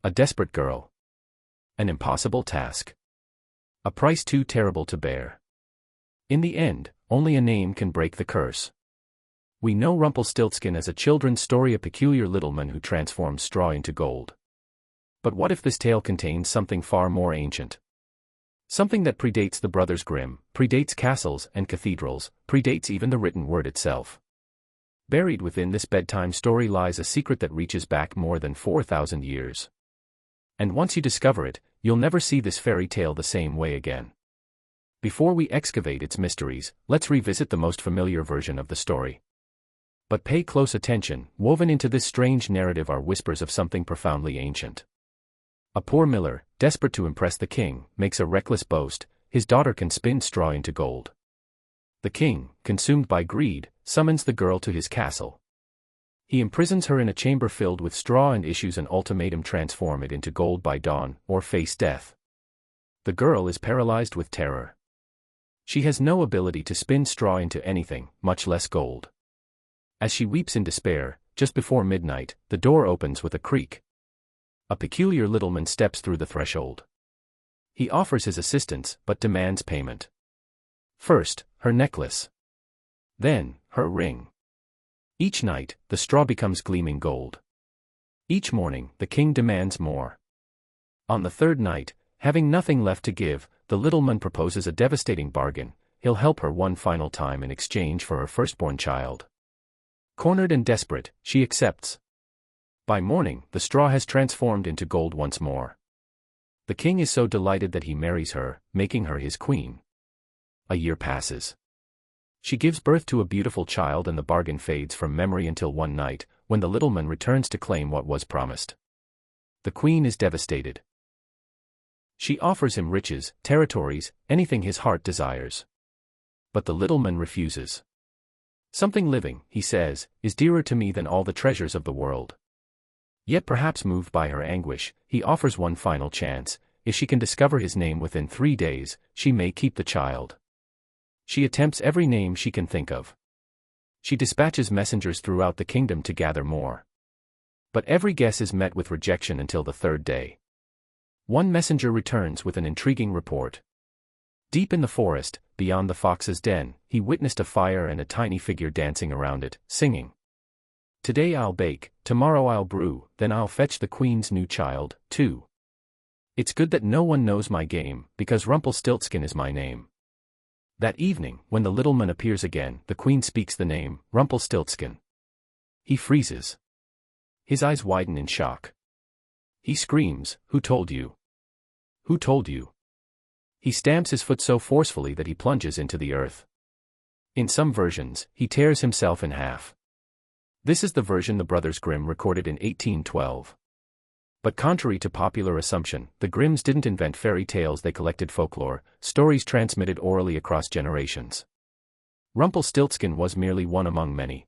A desperate girl. An impossible task. A price too terrible to bear. In the end, only a name can break the curse. We know Rumpelstiltskin as a children's story, a peculiar little man who transforms straw into gold. But what if this tale contains something far more ancient? Something that predates the Brothers Grimm, predates castles and cathedrals, predates even the written word itself. Buried within this bedtime story lies a secret that reaches back more than 4,000 years. And once you discover it, you'll never see this fairy tale the same way again. Before we excavate its mysteries, let's revisit the most familiar version of the story. But pay close attention, woven into this strange narrative are whispers of something profoundly ancient. A poor miller, desperate to impress the king, makes a reckless boast: his daughter can spin straw into gold. The king, consumed by greed, summons the girl to his castle. He imprisons her in a chamber filled with straw and issues an ultimatum: transform it into gold by dawn, or face death. The girl is paralyzed with terror. She has no ability to spin straw into anything, much less gold. As she weeps in despair, just before midnight, the door opens with a creak. A peculiar little man steps through the threshold. He offers his assistance, but demands payment. First, her necklace. Then, her ring. Each night, the straw becomes gleaming gold. Each morning, the king demands more. On the third night, having nothing left to give, the little man proposes a devastating bargain: he'll help her one final time in exchange for her firstborn child. Cornered and desperate, she accepts. By morning, the straw has transformed into gold once more. The king is so delighted that he marries her, making her his queen. A year passes. She gives birth to a beautiful child, and the bargain fades from memory until one night, when the little man returns to claim what was promised. The queen is devastated. She offers him riches, territories, anything his heart desires. But the little man refuses. Something living, he says, is dearer to me than all the treasures of the world. Yet perhaps moved by her anguish, he offers one final chance: if she can discover his name within 3 days, she may keep the child. She attempts every name she can think of. She dispatches messengers throughout the kingdom to gather more. But every guess is met with rejection until the third day. One messenger returns with an intriguing report. Deep in the forest, beyond the fox's den, he witnessed a fire and a tiny figure dancing around it, singing. Today I'll bake, tomorrow I'll brew, then I'll fetch the queen's new child, too. It's good that no one knows my game, because Rumpelstiltskin is my name. That evening, when the little man appears again, the queen speaks the name, Rumpelstiltskin. He freezes. His eyes widen in shock. He screams, "Who told you? Who told you?" He stamps his foot so forcefully that he plunges into the earth. In some versions, he tears himself in half. This is the version the Brothers Grimm recorded in 1812. But contrary to popular assumption, the Grimms didn't invent fairy tales, they collected folklore, stories transmitted orally across generations. Rumpelstiltskin was merely one among many.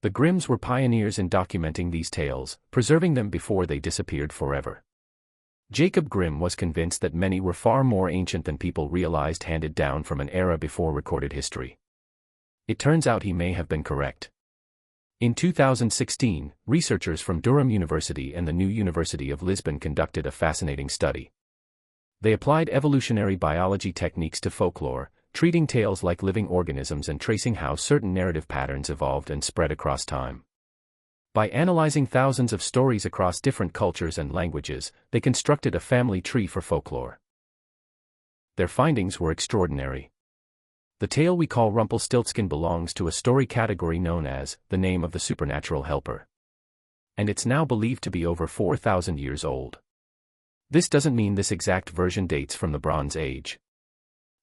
The Grimms were pioneers in documenting these tales, preserving them before they disappeared forever. Jacob Grimm was convinced that many were far more ancient than people realized, handed down from an era before recorded history. It turns out he may have been correct. In 2016, researchers from Durham University and the New University of Lisbon conducted a fascinating study. They applied evolutionary biology techniques to folklore, treating tales like living organisms and tracing how certain narrative patterns evolved and spread across time. By analyzing thousands of stories across different cultures and languages, they constructed a family tree for folklore. Their findings were extraordinary. The tale we call Rumpelstiltskin belongs to a story category known as the name of the supernatural helper. And it's now believed to be over 4,000 years old. This doesn't mean this exact version dates from the Bronze Age.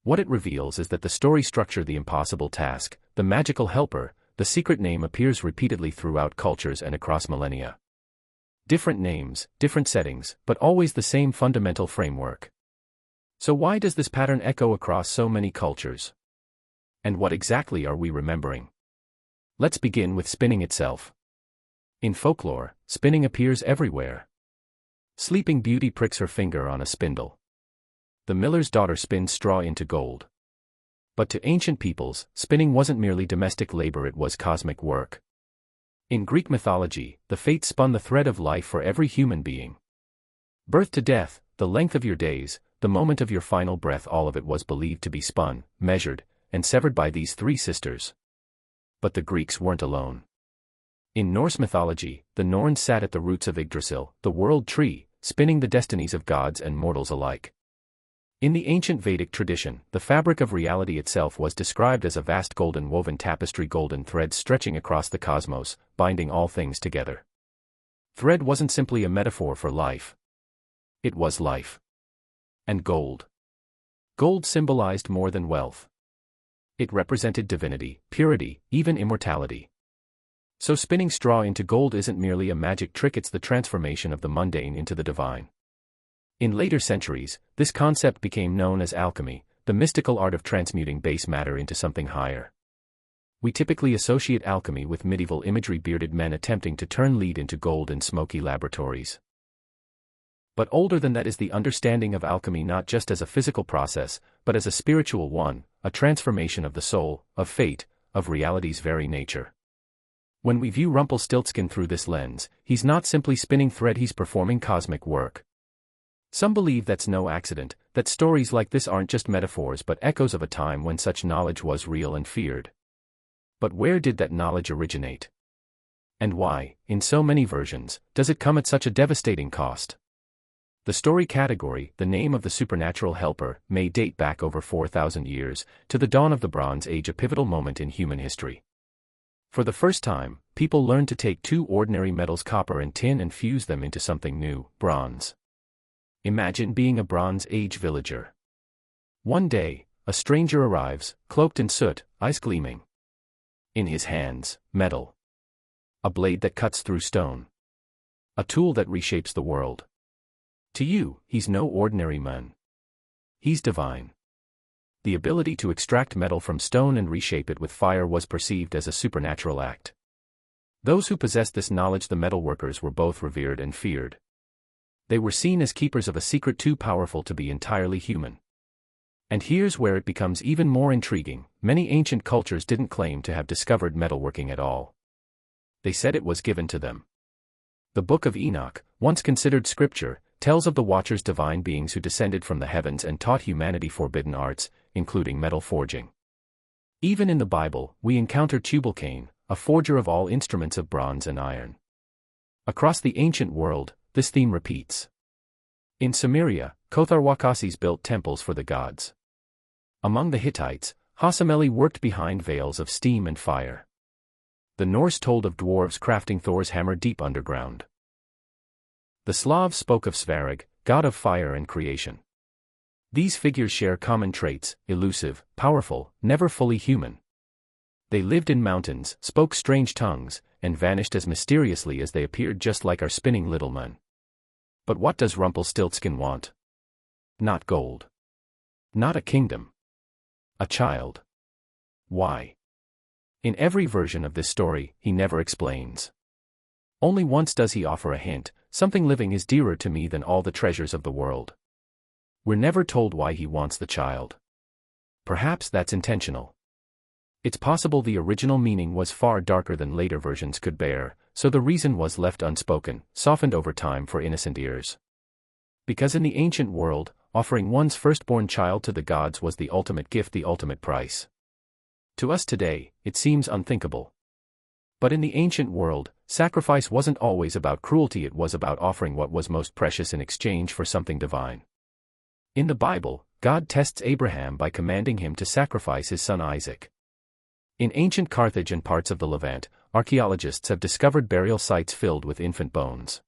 What it reveals is that the story structure, the impossible task, the magical helper, the secret name, appears repeatedly throughout cultures and across millennia. Different names, different settings, but always the same fundamental framework. So why does this pattern echo across so many cultures? And what exactly are we remembering? Let's begin with spinning itself. In folklore, spinning appears everywhere. Sleeping Beauty pricks her finger on a spindle. The miller's daughter spins straw into gold. But to ancient peoples, spinning wasn't merely domestic labor, it was cosmic work. In Greek mythology, the Fates spun the thread of life for every human being. Birth to death, the length of your days, the moment of your final breath, all of it was believed to be spun, measured, and severed by these three sisters. But the Greeks weren't alone. In Norse mythology, the Norns sat at the roots of Yggdrasil, the world tree, spinning the destinies of gods and mortals alike. In the ancient Vedic tradition, the fabric of reality itself was described as a vast golden woven tapestry, golden threads stretching across the cosmos, binding all things together. Thread wasn't simply a metaphor for life. It was life. And gold. Gold symbolized more than wealth. It represented divinity, purity, even immortality. So spinning straw into gold isn't merely a magic trick, it's the transformation of the mundane into the divine. In later centuries, this concept became known as alchemy, the mystical art of transmuting base matter into something higher. We typically associate alchemy with medieval imagery, bearded men attempting to turn lead into gold in smoky laboratories. But older than that is the understanding of alchemy, not just as a physical process, but as a spiritual one, a transformation of the soul, of fate, of reality's very nature. When we view Rumpelstiltskin through this lens, he's not simply spinning thread, he's performing cosmic work. Some believe that's no accident, that stories like this aren't just metaphors but echoes of a time when such knowledge was real and feared. But where did that knowledge originate? And why, in so many versions, does it come at such a devastating cost? The story category, the name of the supernatural helper, may date back over 4,000 years, to the dawn of the Bronze Age, a pivotal moment in human history. For the first time, people learned to take two ordinary metals, copper and tin, and fuse them into something new, bronze. Imagine being a Bronze Age villager. One day, a stranger arrives, cloaked in soot, eyes gleaming. In his hands, metal. A blade that cuts through stone. A tool that reshapes the world. To you, he's no ordinary man. He's divine. The ability to extract metal from stone and reshape it with fire was perceived as a supernatural act. Those who possessed this knowledge, the metalworkers, were both revered and feared. They were seen as keepers of a secret too powerful to be entirely human. And here's where it becomes even more intriguing: many ancient cultures didn't claim to have discovered metalworking at all. They said it was given to them. The Book of Enoch, once considered scripture, tells of the Watchers, divine beings who descended from the heavens and taught humanity forbidden arts, including metal forging. Even in the Bible, we encounter Tubal-Cain, a forger of all instruments of bronze and iron. Across the ancient world, this theme repeats. In Sumeria, Kotharwakasis built temples for the gods. Among the Hittites, Hasameli worked behind veils of steam and fire. The Norse told of dwarves crafting Thor's hammer deep underground. The Slavs spoke of Svarog, god of fire and creation. These figures share common traits: elusive, powerful, never fully human. They lived in mountains, spoke strange tongues, and vanished as mysteriously as they appeared, just like our spinning little men. But what does Rumpelstiltskin want? Not gold. Not a kingdom. A child. Why? In every version of this story, he never explains. Only once does he offer a hint: something living is dearer to me than all the treasures of the world. We're never told why he wants the child. Perhaps that's intentional. It's possible the original meaning was far darker than later versions could bear, so the reason was left unspoken, softened over time for innocent ears. Because in the ancient world, offering one's firstborn child to the gods was the ultimate gift, the ultimate price. To us today, it seems unthinkable. But in the ancient world, sacrifice wasn't always about cruelty, it was about offering what was most precious in exchange for something divine. In the Bible, God tests Abraham by commanding him to sacrifice his son Isaac. In ancient Carthage and parts of the Levant, archaeologists have discovered burial sites filled with infant bones.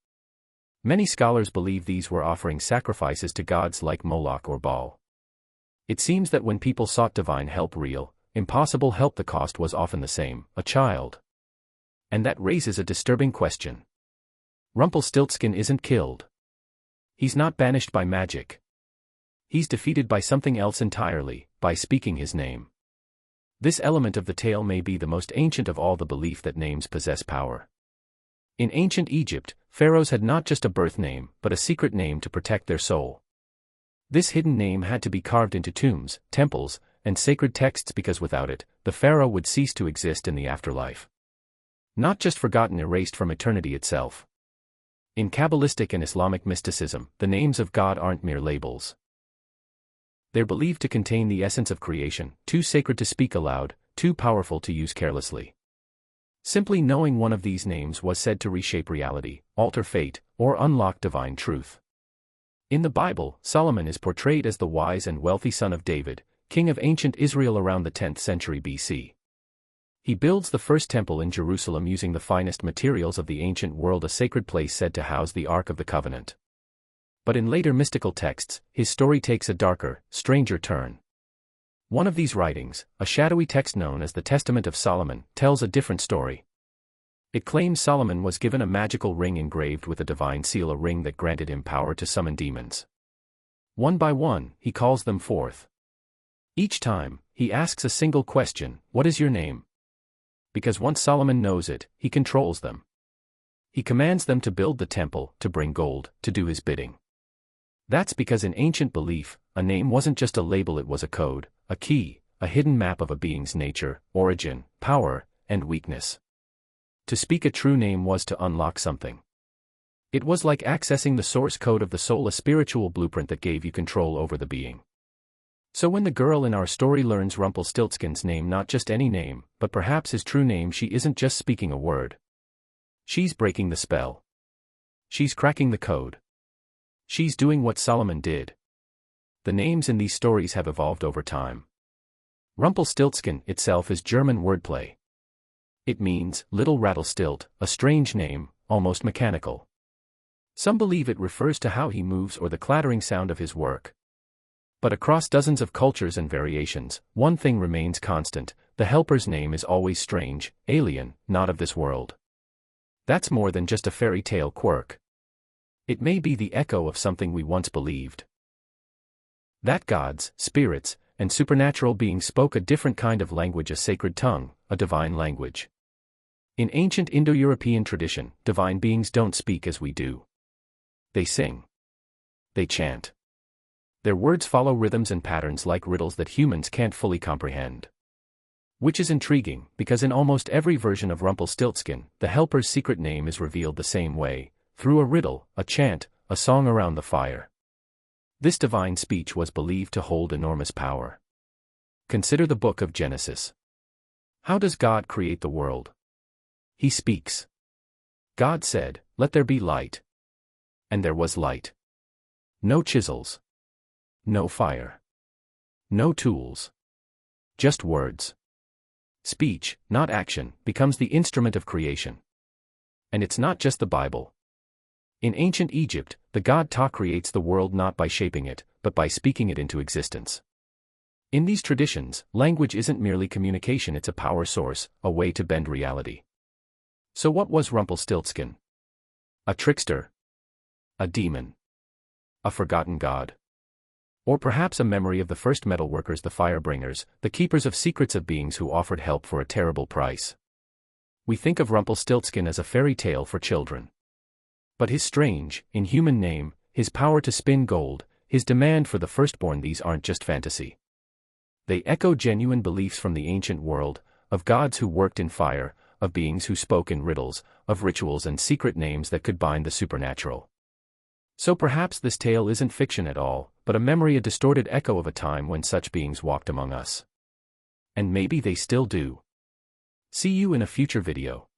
Many scholars believe these were offering sacrifices to gods like Moloch or Baal. It seems that when people sought divine help, real, impossible help, the cost was often the same: a child. And that raises a disturbing question. Rumpelstiltskin isn't killed. He's not banished by magic. He's defeated by something else entirely, by speaking his name. This element of the tale may be the most ancient of all: the belief that names possess power. In ancient Egypt, pharaohs had not just a birth name, but a secret name to protect their soul. This hidden name had to be carved into tombs, temples, and sacred texts, because without it, the pharaoh would cease to exist in the afterlife. Not just forgotten, erased from eternity itself. In Kabbalistic and Islamic mysticism, the names of God aren't mere labels. They're believed to contain the essence of creation, too sacred to speak aloud, too powerful to use carelessly. Simply knowing one of these names was said to reshape reality, alter fate, or unlock divine truth. In the Bible, Solomon is portrayed as the wise and wealthy son of David, king of ancient Israel around the 10th century BC. He builds the first temple in Jerusalem using the finest materials of the ancient world, a sacred place said to house the Ark of the Covenant. But in later mystical texts, his story takes a darker, stranger turn. One of these writings, a shadowy text known as the Testament of Solomon, tells a different story. It claims Solomon was given a magical ring engraved with a divine seal, a ring that granted him power to summon demons. One by one, he calls them forth. Each time, he asks a single question: "What is your name?" Because once Solomon knows it, he controls them. He commands them to build the temple, to bring gold, to do his bidding. That's because in ancient belief, a name wasn't just a label, it was a code, a key, a hidden map of a being's nature, origin, power, and weakness. To speak a true name was to unlock something. It was like accessing the source code of the soul, a spiritual blueprint that gave you control over the being. So when the girl in our story learns Rumpelstiltskin's name, not just any name, but perhaps his true name, she isn't just speaking a word. She's breaking the spell. She's cracking the code. She's doing what Solomon did. The names in these stories have evolved over time. Rumpelstiltskin itself is German wordplay. It means little rattlestilt, a strange name, almost mechanical. Some believe it refers to how he moves or the clattering sound of his work. But across dozens of cultures and variations, one thing remains constant: the helper's name is always strange, alien, not of this world. That's more than just a fairy tale quirk. It may be the echo of something we once believed. That gods, spirits, and supernatural beings spoke a different kind of language, a sacred tongue, a divine language. In ancient Indo-European tradition, divine beings don't speak as we do. They sing. They chant. Their words follow rhythms and patterns like riddles that humans can't fully comprehend. Which is intriguing, because in almost every version of Rumpelstiltskin, the helper's secret name is revealed the same way, through a riddle, a chant, a song around the fire. This divine speech was believed to hold enormous power. Consider the book of Genesis. How does God create the world? He speaks. God said, "Let there be light." And there was light. No chisels. No fire. No tools. Just words. Speech, not action, becomes the instrument of creation. And it's not just the Bible. In ancient Egypt, the god Ta creates the world not by shaping it, but by speaking it into existence. In these traditions, language isn't merely communication, it's a power source, a way to bend reality. So what was Rumpelstiltskin? A trickster? A demon? A forgotten god? Or perhaps a memory of the first metalworkers, the firebringers, the keepers of secrets, of beings who offered help for a terrible price? We think of Rumpelstiltskin as a fairy tale for children. But his strange, inhuman name, his power to spin gold, his demand for the firstborn, these aren't just fantasy. They echo genuine beliefs from the ancient world, of gods who worked in fire, of beings who spoke in riddles, of rituals and secret names that could bind the supernatural. So perhaps this tale isn't fiction at all, but a memory, a distorted echo of a time when such beings walked among us. And maybe they still do. See you in a future video.